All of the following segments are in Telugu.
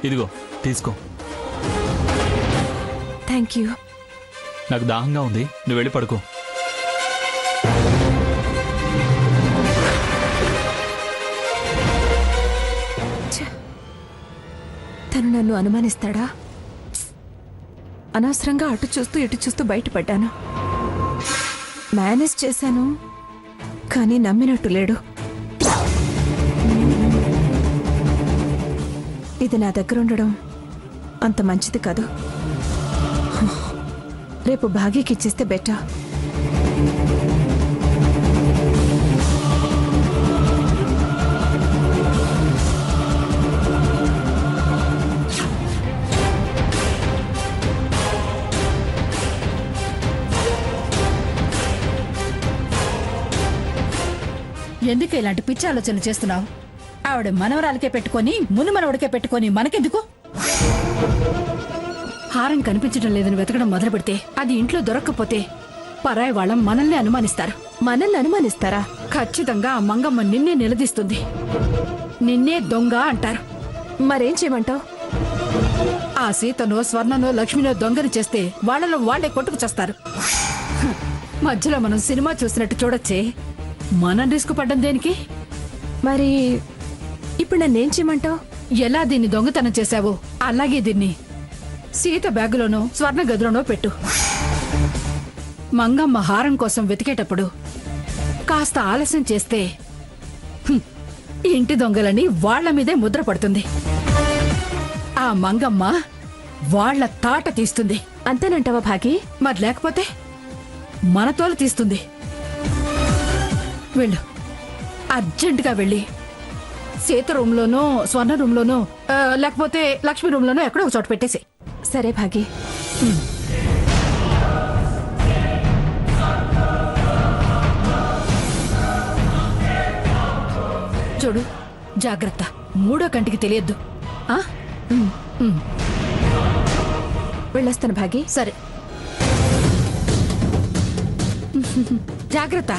ఇదిగో తీసుకో. Thank you. నాకు దాహంగా ఉంది, నువ్వు వెళ్ళి పడుకో. తను నన్ను అనుమానిస్తాడా? అనవసరంగా అటు చూస్తూ ఇటు చూస్తూ బయటపడ్డాను. మేనేజ్ చేశాను, కానీ నమ్మినట్టు లేడు. ఇది నా దగ్గర ఉండడం అంత మంచిది కాదు. రేపు భాగ్యకి ఇచ్చేస్తే బెటర్. ఎందుకు ఇలాంటి పిచ్చి ఆలోచనలు చేస్తున్నావు? ఆవిడ మనవరాలకే పెట్టుకొని మును మనవడికే పెట్టుకొని మనకెందుకు? హారం కనిపించడం లేదని వెతకడం మొదలు పెడితే, అది ఇంట్లో దొరక్కపోతే పరాయి వాళ్ళం మనల్ని అనుమానిస్తారు. మనల్ని అనుమానిస్తారా? ఖచ్చితంగా ఆ మంగమ్మ నిన్నే నిలదీస్తుంది. నిన్నే దొంగ అంటారు. మరేం చేయమంటావు? ఆ సీతనో స్వర్ణనో లక్ష్మినో దొంగని చేస్తే వాళ్ళలో వాళ్లే కొట్టుకు చేస్తారు. మధ్యలో మనం సినిమా చూసినట్టు చూడొచ్చే. మనం రిస్క్ పడ్డం దేనికి? మరి ఇప్పుడు నన్నేం చేయమంటావు? ఎలా దీన్ని దొంగతనం చేశావో అలాగే దీన్ని సీత బ్యాగులోనో స్వర్ణ గదిలోనో పెట్టు. మంగమ్మ హారం కోసం వెతికేటప్పుడు కాస్త ఆలస్యం చేస్తే ఇంటి దొంగలని వాళ్ల మీదే ముద్ర పడుతుంది. ఆ మంగమ్మ వాళ్ల తాట తీస్తుంది. అంతేనంటావా భాగి? మరి లేకపోతే మన తోలు తీస్తుంది. వెళ్ళు, అర్జెంటుగా వెళ్ళి సీత రూమ్లోనో స్వర్ణ రూమ్లోనో లేకపోతే లక్ష్మి రూమ్లోనో ఎక్కడో ఒక చోట పెట్టేసి. సరే భాగి. చూడు, జాగ్రత్త, మూడో కంటికి తెలియద్దు. వెళ్ళొస్తాను భాగి. సరే, జాగ్రత్త.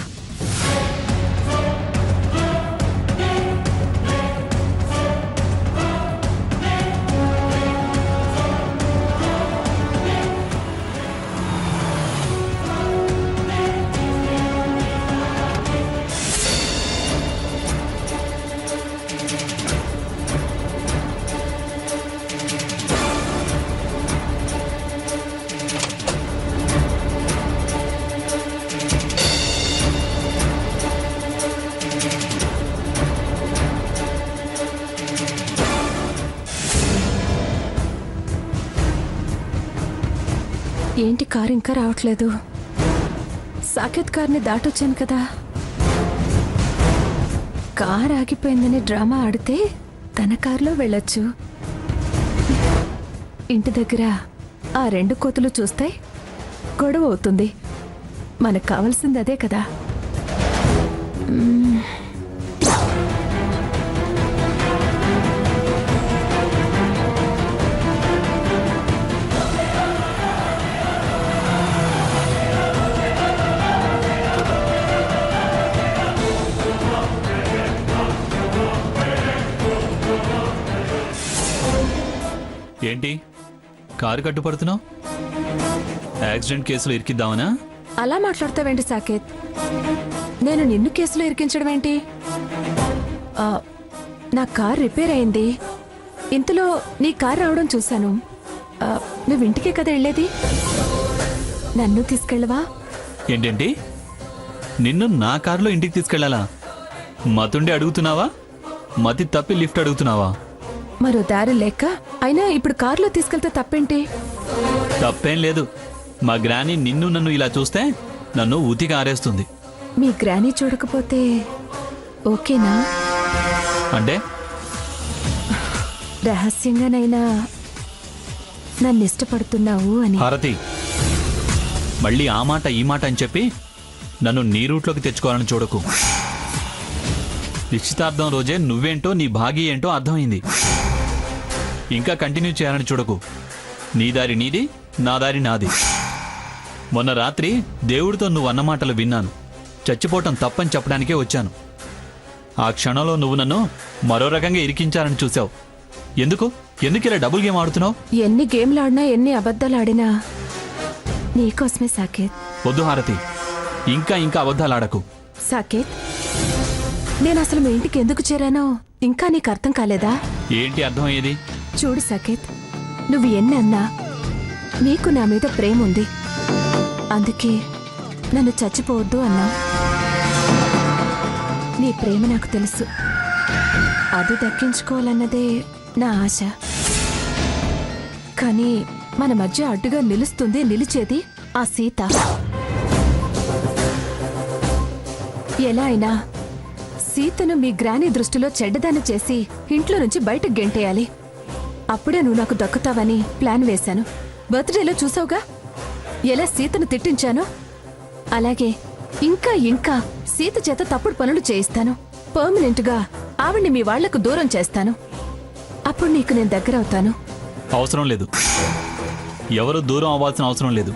ఏంటి కారు ఇంకా రావట్లేదు? సాకేత్ కార్ని దాటొచ్చాను కదా. కార్ ఆగిపోయిందని డ్రామా ఆడితే తన కారులో వెళ్ళొచ్చు. ఇంటి దగ్గర ఆ రెండు కోతులు చూస్తే గొడవ అవుతుంది. మనకు కావాల్సింది అదే కదా. ఏంటి కారు కట్టుపడుతున్నావు? యాక్సిడెంట్ కేసులో ఇరికిద్దామనా? అలా మాట్లాడతావేంటి సాకేత్? నేను నిన్ను కేసులో ఇరికించడం ఏంటి? నా కార్ రిపేర్ అయింది. ఇంతలో నీ కార్ రావడం చూశాను. నువ్వు ఇంటికే కదా వెళ్ళేది, నన్ను తీసుకెళ్ళవా? ఏంటండి, నిన్ను నా కారులో ఇంటికి తీసుకెళ్లాలా? మతుండి అడుగుతున్నావా? మతి తప్పి లిఫ్ట్ అడుగుతున్నావా? మరో దారి లేక. అయినా ఇప్పుడు కారులో తీసుకెళ్తే తప్పేంటి? తప్పేం లేదు. మా గ్రాని నిన్ను నన్ను ఇలా చూస్తే నన్ను ఊతిగా ఆరేస్తుంది. మీ గ్రాని చూడకపోతే ఓకేనా? అంటే రహస్యంగానైనా నన్ను ఇష్టపడుతున్నావు అని. భారతి, మళ్ళీ ఆ మాట ఈ మాట అని చెప్పి నన్ను నీ రూట్లోకి తెచ్చుకోవాలని చూడకు. నిశ్చితార్థం రోజే నువ్వేంటో నీ భాగి ఏంటో అర్థమైంది. ఇంకా కంటిన్యూ చేయాలని చూడకు. నీ దారి నీది, నా దారి నాది. మొన్న రాత్రి దేవుడితో నువ్వు అన్న మాటలు విన్నాను. చచ్చిపోవటం తప్పని చెప్పడానికే వచ్చాను. ఆ క్షణంలో నువ్వు నన్ను మరో రకంగా ఇరికించాలని చూశావు. ఎందుకు? ఎందుకు ఇలా డబుల్ గేమ్ ఆడుతున్నావు? ఎన్ని గేమ్లు ఆడినా ఎన్ని అబద్ధాలు ఆడినా నీకోసమే సాకేత్. వద్దు హారతి, ఇంకా ఇంకా అబద్ధాలు ఆడకు. సాకేత్, నేను అసలు మీ ఇంటికి ఎందుకు చేరానో ఇంకా నీకు అర్థం కాలేదా? ఏంటి అర్థమయ్యేది? చూడు సాకేత్, నువ్వు ఎన్ని అన్నా నీకు నా మీద ప్రేమ ఉంది. అందుకే నన్ను చచ్చిపోవద్దు అన్నా. నీ ప్రేమ నాకు తెలుసు. అది దక్కించుకోవాలన్నదే నా ఆశ. కానీ మన మధ్య అడ్డుగా నిలిచేది ఆ సీత. ఎలా అయినా సీతను మీ గ్రాని దృష్టిలో చెడ్డదాన్ని చేసి ఇంట్లో నుంచి బయటకు గెంటేయాలి. అప్పుడే నువ్వు నాకు దక్కుతావని ప్లాన్ వేశాను. బర్త్డేలో చూసావుగా ఎలా సీతను తిట్టించానో. అలాగే ఇంకా ఇంకా సీత చేత తప్పుడు పనులు చేయిస్తాను. పర్మనెంట్గా ఆవిడ్ని మీ వాళ్లకు దూరం చేస్తాను. అప్పుడు నీకు నేను దగ్గర అవుతాను. అవసరం లేదు, ఎవరు దూరం అవ్వాల్సిన అవసరం లేదు.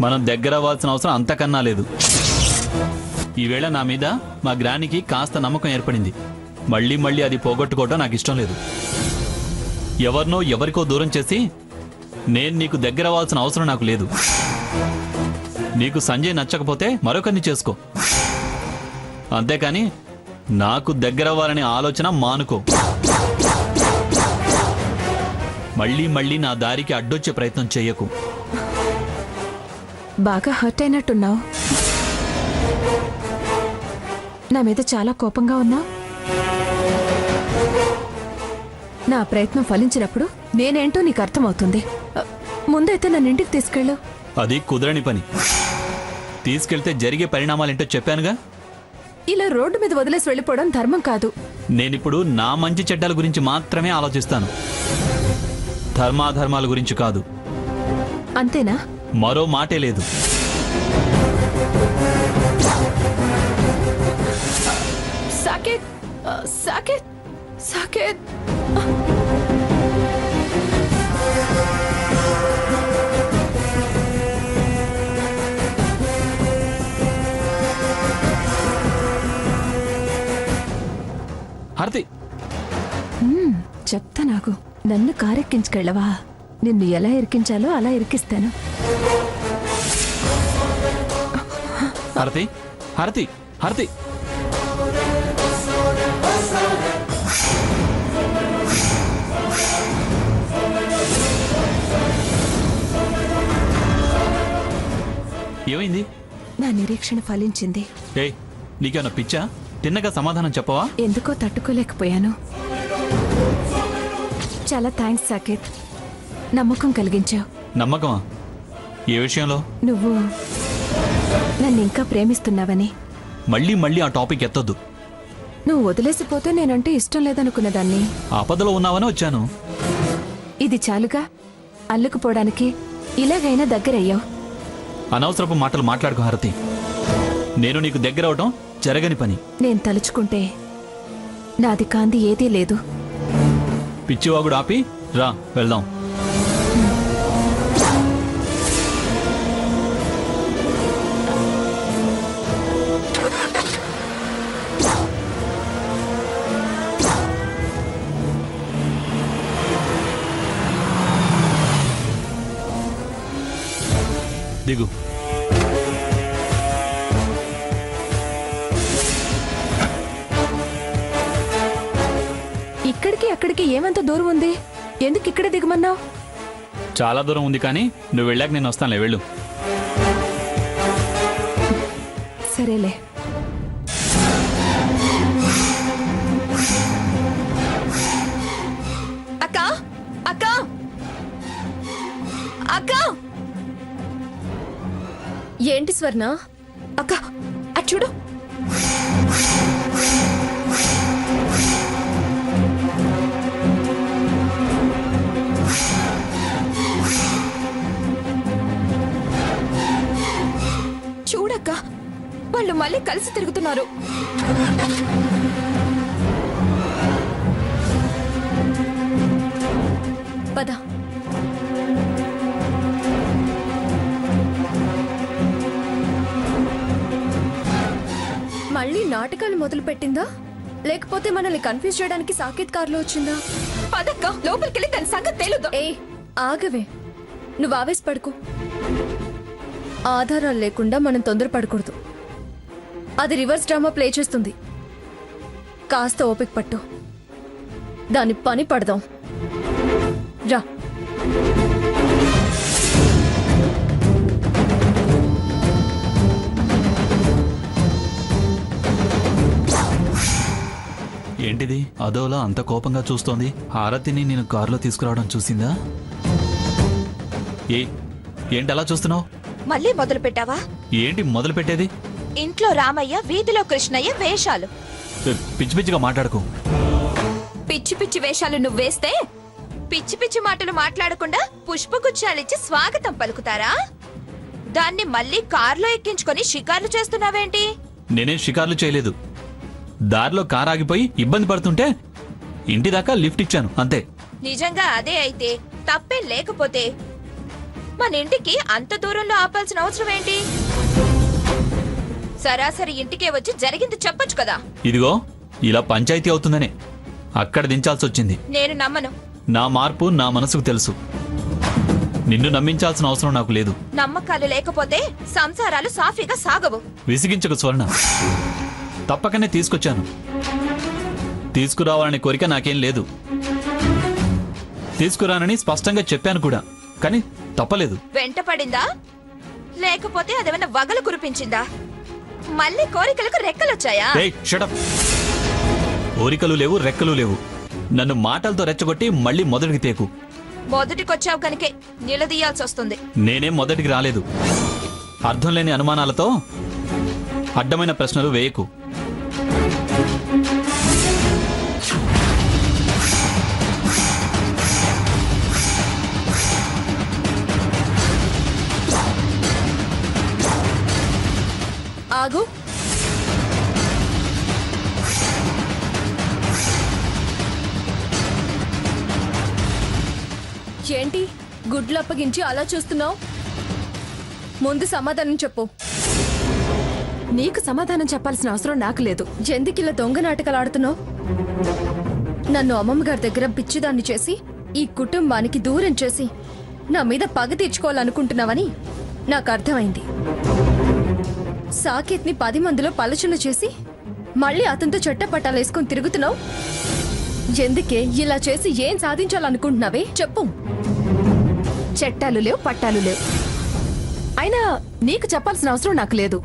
మనం దగ్గర అవ్వాల్సిన అవసరం అంతకన్నా లేదు. ఈవేళ నా మీద మా గ్రానికి కాస్త నమ్మకం ఏర్పడింది. మళ్ళీ మళ్ళీ అది పోగొట్టుకోవడం నాకు ఇష్టం లేదు. ఎవరినో ఎవరికో దూరం చేసి నేను నీకు దగ్గర అవ్వాల్సిన అవసరం నాకు లేదు. నీకు సంజయ్ నచ్చకపోతే మరొకరిని చేసుకో, అంతేకాని నాకు దగ్గర అవ్వాలనే ఆలోచన మానుకో. మళ్ళీ మళ్ళీ నా దారికి అడ్డొచ్చే ప్రయత్నం చెయ్యకు. బాగా హర్ట్ అయినట్టున్నావు. నా మీద చాలా కోపంగా ఉన్నావు. నా ప్రయత్నం ఫలించినప్పుడు నేనేంటో నీకు అర్థమవుతుంది. ముందైతే నన్ను ఇంటికి తీసుకెళ్ళు. అది కుదరని పని. తీసుకెళ్తే జరిగే పరిణామాలేంటో చెప్పానుగా. ఇలా రోడ్డు మీద వదిలేసి వెళ్ళిపోవడం ధర్మం కాదు. నేనిప్పుడు నా మంచి చెడ్డల గురించి మాత్రమే ఆలోచిస్తాను, ధర్మాధర్మాల గురించి కాదు. అంతేనా? మరో మాటే లేదు. సాకేత్, సాకేత్, సాకేత్. హారతి, చెప్తా నాకు. నన్ను కారెక్కించుకెళ్ళవా? నిన్ను ఎలా ఇరికించాలో అలా ఇరికిస్తాను. హారతి, హారతి, హారతి. ఏమైంది? నా నిరీక్షణ ఫలించింది. ఏ, నీకేమన్నా పిచ్చా? తిన్నగా సమాధానం చెప్పవా? ఎందుకో తట్టుకోలేకపోయాను. చాలా థ్యాంక్స్ సాకేత్, నమ్మకం కలిగించావు. నమ్మకమా? ఏ విషయంలో? నువ్వు నన్ను ఇంకా ప్రేమిస్తున్నావని. మళ్ళీ మళ్ళీ ఆ టాపిక్ ఎత్తొద్దు. నువ్వు వదిలేసిపోతే నేనంటే ఇష్టం లేదనుకున్నదాన్ని. ఆపదలో ఉన్నావని వచ్చాను. ఇది చాలుగా అల్లుకుపోవడానికి. ఇలాగైనా దగ్గరయ్యావు. అనవసరపు మాటలు మాట్లాడుకో హారతి. నేను నీకు దగ్గర అవటం జరగని పని. నేను తలుచుకుంటే నాది కాంది ఏదీ లేదు. పిచ్చివాగుడు ఆపి రా, వెళ్దాం. దిగు. ఇక్కడికి అక్కడికి ఏమంత దూరం ఉంది? ఎందుకు ఇక్కడ దిగమన్నావు? చాలా దూరం ఉంది, కానీ నువ్వు వెళ్ళాక నేను వస్తానులే, వెళ్ళు. సరేలే. అక్క, అక్క, అక్క. ఏంటి స్వర్ణ? అక్క, అటు చూడు. చూడక్క, వాళ్ళు మళ్ళీ కలిసి తిరుగుతున్నారు. పద. మళ్ళీ నాటకాలు మొదలు పెట్టిందా, లేకపోతే మనల్ని కన్ఫ్యూజ్ చేయడానికి సాకేత్ కార్లో వచ్చిందా? పదక్క లోపలికెళ్ళి దాని సంగతి తేలుద్దాం. ఏ ఆగవే, నువ్వు ఆవేశపడుకో. ఆధారాలు లేకుండా మనం తొందరపడకూడదు. అది రివర్స్ డ్రామా ప్లే చేస్తుంది. కాస్త ఓపిక పట్టు, దాని పని పడదాం. రా. ఏంటిది అదోలా అంత కోపంగా చూస్తోంది? హారతిని నేను కారులో తీసుకురావడం చూసిందా? ఏంటి అలా చూస్తున్నావు? మళ్ళీ మొదలు పెట్టావా? ఏంటి మొదలు పెట్టేది? ఇంట్లో రామయ్య, వీధిలో కృష్ణయ్య వేషాలు. పిచ్చి పిచ్చిగా మాట్లాడకు. పిచ్చి పిచ్చి వేషాలు నువ్వేస్తే పిచ్చి పిచ్చి మాటలు మాట్లాడకుండా పుష్పగుచ్చాలిచ్చి స్వాగతం పలుకుతారా? దాన్ని మళ్ళీ కారులో ఎక్కించుకొని షికార్లు చేస్తున్నావేంటి? నేనేం షికార్లు చేయలేదు. దారిలో కారు ఆగిపోయి ఇబ్బంది పడుతుంటే ఇంటి దాకా లిఫ్ట్ ఇచ్చాను అంతే. నిజంగా అదే అయితే తప్పేం లేకపోతే మన ఇంటికి అంత దూరంలో ఆపాల్సిన అవసరం ఏంటి? సరాసరి ఇంటికే వచ్చి జరిగింది చెప్పొచ్చు కదా. ఇదిగో ఇలా పంచాయతీ అవుతుందనే అక్కడ దించాల్సి వచ్చింది. నేను నమ్మను. నా మార్పు నా మనసుకు తెలుసు. నిన్ను నమ్మించాల్సిన అవసరం నాకు లేదు. నమ్మకాలు లేకపోతే సంసారాలు సాఫీగా సాగవు. విసిగించకు స్వర్ణ. తప్పకనే తీసుకొచ్చాను. తీసుకురావాలనే కోరిక నాకేం లేదు. తీసుకురానని స్పష్టంగా చెప్పాను కూడా, కానీ తప్పలేదు. వెంట పడిందా లేకపోతే అదేమన్నా వగలు కురిపించిందా? మళ్ళీ కోరికలకు రెక్కలొచ్చాయా? ఏయ్, shut up. కోరికలు లేవు, రెక్కలు లేవు. నన్ను మాటలతో రెచ్చగొట్టి మళ్ళీ మొదటికి తేకు. మొదటికొచ్చావు కనుకే నిలదీయాల్సి వస్తుంది. నేనేం మొదటికి రాలేదు. అర్థం లేని అనుమానాలతో అడ్డమైన ప్రశ్నలు వేయకు. ఆగు. ఏంటి గుడ్లు అప్పగించి అలా చూస్తున్నావు? ముందు సమాధానం చెప్పు. నీకు సమాధానం చెప్పాల్సిన అవసరం నాకు లేదు. ఎందుకు ఇలా దొంగ నాటకాలు ఆడుతున్నావు? నన్ను అమ్మమ్మ గారి దగ్గర పిచ్చిదాన్ని చేసి ఈ కుటుంబానికి దూరం చేసి నా మీద పగ తీర్చుకోవాలనుకుంటున్నావని నాకు అర్థమైంది. సాకేత్ని 10 మందిలో పలుచులు చేసి మళ్ళీ అతనితో చెట్టపట్టాలేసుకుని తిరుగుతున్నావు. ఎందుకే ఇలా చేసి ఏం సాధించాలనుకుంటున్నావే చెప్పు. చట్టాలు లేవు, పట్టాలు లేవు. అయినా నీకు చెప్పాల్సిన అవసరం నాకు లేదు.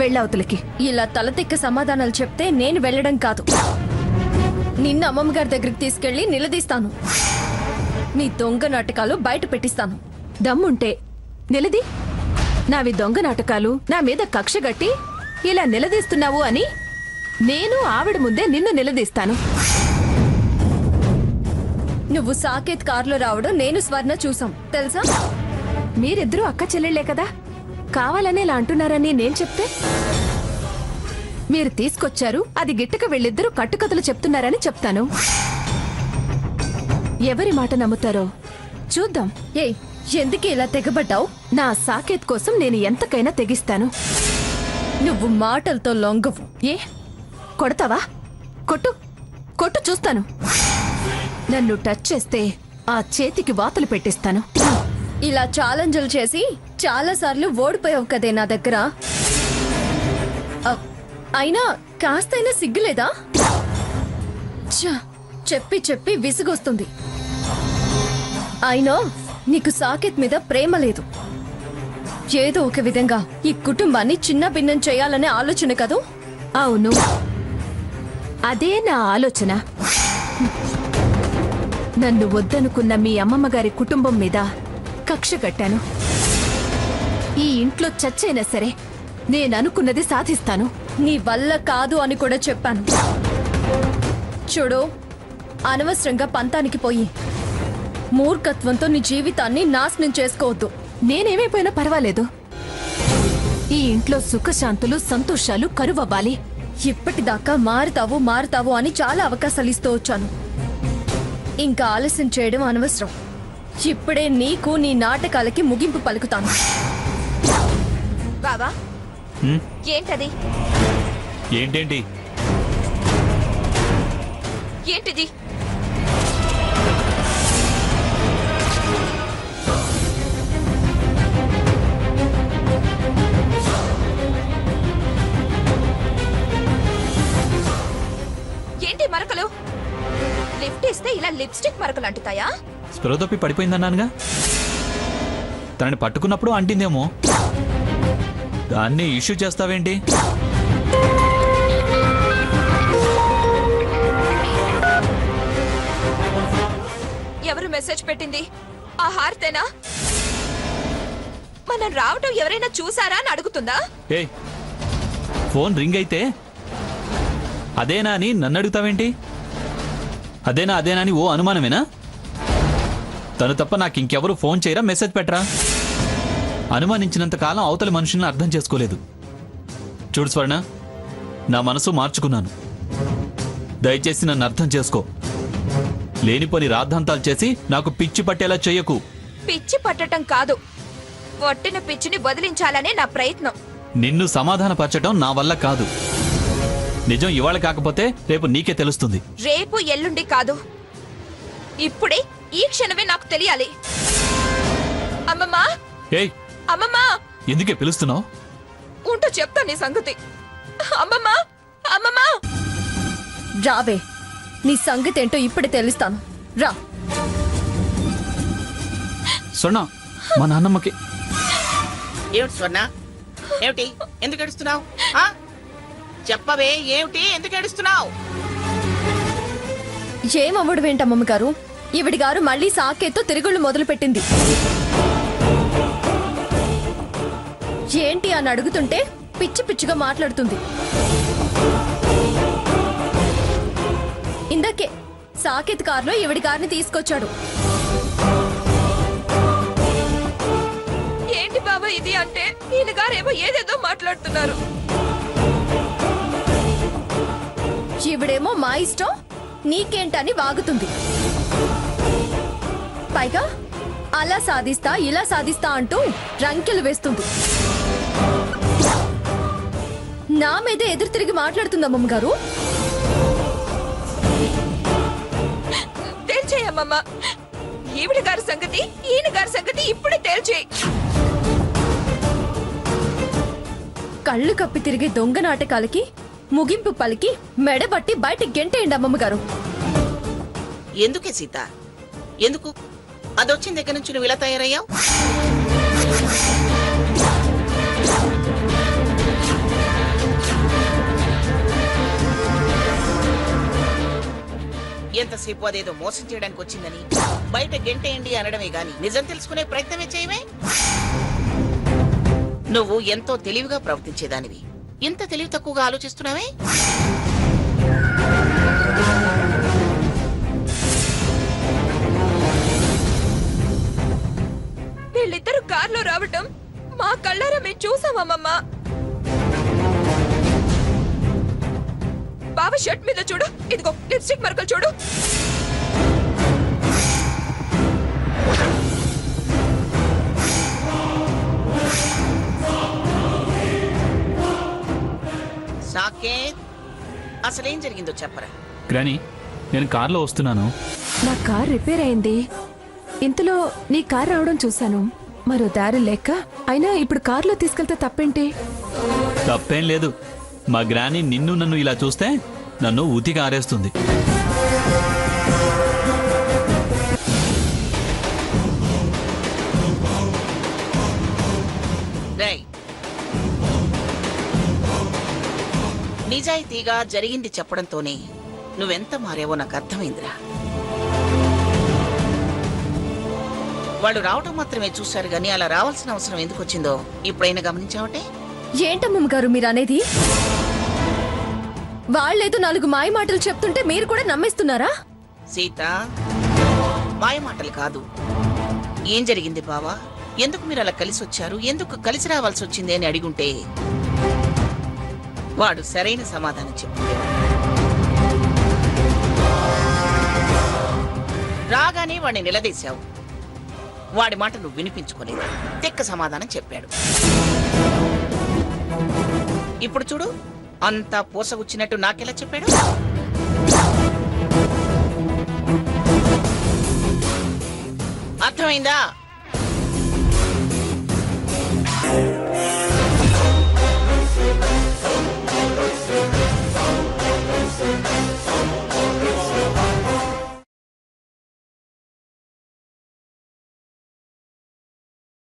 వెళ్ళవతలకి. ఇలా తలతిక్క సమాధానాలు చెప్తే నేను వెళ్ళడం కాదు, నిన్ను అమ్మమ్మ గారి దగ్గరికి తీసుకెళ్లి నిలదీస్తాను. నీ దొంగ నాటకాలు బయట పెట్టిస్తాను. దమ్ముంటే నిలది. నావి దొంగ నాటకాలు, నా మీద కక్ష గట్టి ఇలా నిలదీస్తున్నావు అని నేను ఆవిడ ముందే నిన్ను నిలదీస్తాను. నువ్వు సాకేత్ కారులో రావడం నేను స్వర్ణ చూసాం తెలుసా? మీరిద్దరూ అక్క చెల్లెళ్లే కదా. కావాలనే ఇలా అంటున్నారని నేను చెప్తే మీరు తీసుకొచ్చారు, అది గిట్టక వీళ్ళిద్దరూ కట్టుకథలు చెప్తున్నారని చెప్తాను. ఎవరి మాట నమ్ముతారో చూద్దాం. ఏయ్, ఎందుకు ఇలా తెగబడ్డావు? నా సాకేత్ కోసం నేను ఎంతకైనా తెగిస్తాను. నువ్వు మాటలతో లొంగవు. ఏ కొడతావా? కొట్టు కొట్టు చూస్తాను. నన్ను టచ్ చేస్తే ఆ చేతికి వాతలు పెట్టిస్తాను. ఇలా ఛాలెంజ్లు చేసి చాలా సార్లు ఓడిపోయావు కదే నా దగ్గర. అయినా కాస్తైనా సిగ్గులేదా? ఛ, చెప్పి చెప్పి విసుగొస్తుంది. అయినా నీకు సాకేత్ మీద ప్రేమ లేదు. ఏదో ఒక విధంగా ఈ కుటుంబాన్ని చిన్న భిన్నం చేయాలనే ఆలోచన కదూ? అవును, అదే నా ఆలోచన. నన్ను వద్దనుకున్న మీ అమ్మమ్మగారి కుటుంబం మీద కక్ష కట్టాను. ఈ ఇంట్లో చచ్చైనా సరే నేననుకున్నది సాధిస్తాను. నీ వల్ల కాదు అని కూడా చెప్పాను. చూడు, అనవసరంగా పంతానికి పోయి మూర్ఖత్వంతో నీ జీవితాన్ని నాశనం చేసుకోవద్దు. నేనేమైపోయినా పర్వాలేదు. ఈ ఇంట్లో సుఖశాంతులు, సంతోషాలు కరువవ్వాలి. ఇప్పటిదాకా మారుతావు మారుతావు అని చాలా అవకాశాలు ఇస్తూ వచ్చాను. ఇంకా ఆలస్యం చేయడం అనవసరం. ఇప్పుడే నీకు నీ నాటకాలకి ముగింపు పలుకుతాను. బావా, ఏంటది? ఏంటేంటి? ఏంటిది? లిప్స్టిక్ మరకలు అంటుతాయా? స్పృహ తప్పి పడిపోయిందన్నానుగా. తనని పట్టుకున్నప్పుడు అంటిందేమో. దాన్ని ఇష్యూ చేస్తావేంటి? ఎవరు మెసేజ్ పెట్టింది? ఆ హారతేనా? మనం రావటం ఎవరైనా చూసారా అని అడుగుతుందా? ఏయ్, ఫోన్ రింగ్ అయితే అదేనా అని నన్ను అడుగుతావేంటి? అదేనా అని ఓ అనుమానమేనా? తను తప్ప నాకు ఇంకెవరు ఫోన్ చేయరా, మెసేజ్ పెట్టరా? అనుమానించినంత కాలం అవతలి మనుషుల్ని అర్థం చేసుకోలేదు. చూడు స్వర్ణ, నా మనసు మార్చుకున్నాను. దయచేసి నన్ను అర్థం చేసుకో. లేనిపోని రాద్ధాంతాలు చేసి నాకు పిచ్చి పట్టేలా చెయ్యకు. పిచ్చి పట్టటం కాదు, పొట్టిన పిచ్చిని వదిలించాలనే నా ప్రయత్నం. నిన్ను సమాధానపరచడం నా వల్ల కాదు. నిజం ఇవాళ కాకపోతే రేపు నీకే తెలుస్తుంది. రేపు ఎల్లుండి కాదు, ఇప్పుడే ఈ క్షణమే నాకు తెలియాలి. అమ్మమ్మా, ఏయ్, అమ్మమ్మా, ఎందుకే పిలుస్తున్నావు? ఉంటూ చెప్తా నీ సంగతి. అమ్మమ్మా, అమ్మమ్మా. రావే, నీ సంగతి ఏంటో ఇప్పుడే తెలుస్తాను. రా. స్వర్ణ, మా నాన్నమ్మకి. ఏమిటి స్వర్ణ? ఏమిటి? ఎందుకు ఏడుస్తున్నావు? చెప్పవే, ఏమిటి? ఎందుకు ఏడుస్తున్నావు? ఏమవ్వడు వేంటమ్మమ్మ గారు, ఈవిడి గారు మళ్ళీ సాకేతో తిరుగుళ్ళు మొదలు పెట్టింది. ఏంటి అని అడుగుతుంటే పిచ్చి పిచ్చిగా మాట్లాడుతుంది. ఇందాకే సాకేత్ కారులో ఈవిడి గారిని తీసుకొచ్చాడు. ఏంటి బాబా ఇది అంటే ఈయన గారేమో ఏదేదో మాట్లాడుతున్నారు. ఈవిడేమో మా ఇష్టం నీకేంటని వాగుతుంది. పైగా అలా సాధిస్తా ఇలా సాధిస్తా అంటూ రంకెలు వేస్తుంది. నా మీదే ఎదురు తిరిగి మాట్లాడుతుంది అమ్మమ్మ గారు. తేల్చేయమ్మమ్మ, ఈవిడ గారి సంగతి ఈయన గారి సంగతి ఇప్పుడే తేల్చేయి. కళ్ళు కప్పి తిరిగే దొంగ నాటకాలకి ముగింపు పలికి మెడబట్టి బయట గెంటేయండి అమ్మమ్మ గారు. ఎందుకే సీత? ఎందుకు? అదొచ్చిన దగ్గర నుంచి నువ్వు ఇలా తయారయ్యావు? ఎంతసేపు అదేదో మోసం చేయడానికి వచ్చిందని బయట గెంటేయండి అనడమే గాని నిజం తెలుసుకునే ప్రయత్నమే చేయవే. నువ్వు ఎంతో తెలివిగా ప్రవర్తించేదానివి, ఇంత తెలివి తక్కువగా ఆలోచిస్తున్నావే? వీళ్ళిద్దరు కార్లో రావటం మా కళ్ళారా మేము చూసామమ్మమ్మ. బావ షర్ట్ మీద చూడు, ఇదిగో లిప్స్టిక్ మరకలు చూడు. సాకేత్, అసలేం జరిగిందో చెప్పరా? గ్రాని, నేను కార్లో వస్తున్నాను. నా కార్ రిపేర్ అయింది. ఇంతలో నీ కార్ రావడం చూశాను. మరో దారి లేక, అయినా ఇప్పుడు కార్లో తీసుకెళ్తే తప్పేంటి? తప్పేం లేదు. మా గ్రాని నిన్ను నన్ను ఇలా చూస్తే నన్ను ఉతికి ఆరేస్తుంది. నిజాయితీగా జరిగింది చెప్పడంతోనే నువ్వెంత మారేవో నాకు అర్థమైందిరా. వాళ్ళు రావటం మాత్రమే చూశారు గాని అలా రావాల్సిన అవసరం ఎందుకు వచ్చిందో ఇప్పుడైనా గమనించావటే? ఏంటమ్మమ్మ గారు మీరు అనేది? వాళ్ళేదో 4 మాయ మాటలు చెప్తుంటే మీరు కూడా నమ్మేస్తున్నారా? సీత, మాయ మాటలు కాదు. ఏం జరిగింది బావా? ఎందుకు మీరు అలా కలిసి వచ్చారు? ఎందుకు కలిసి రావాల్సి వచ్చింది అని అడిగుంటే వాడు సరైన సమాధానం చెప్పాడు. రాగానే వాడిని నిలదీశావు. వాడి మాట నువ్వు వినిపించుకోలేదు. తెక్క సమాధానం చెప్పాడు. ఇప్పుడు చూడు, అంతా పోసగుచ్చినట్టు నాకెలా చెప్పాడు? అర్థమైందా?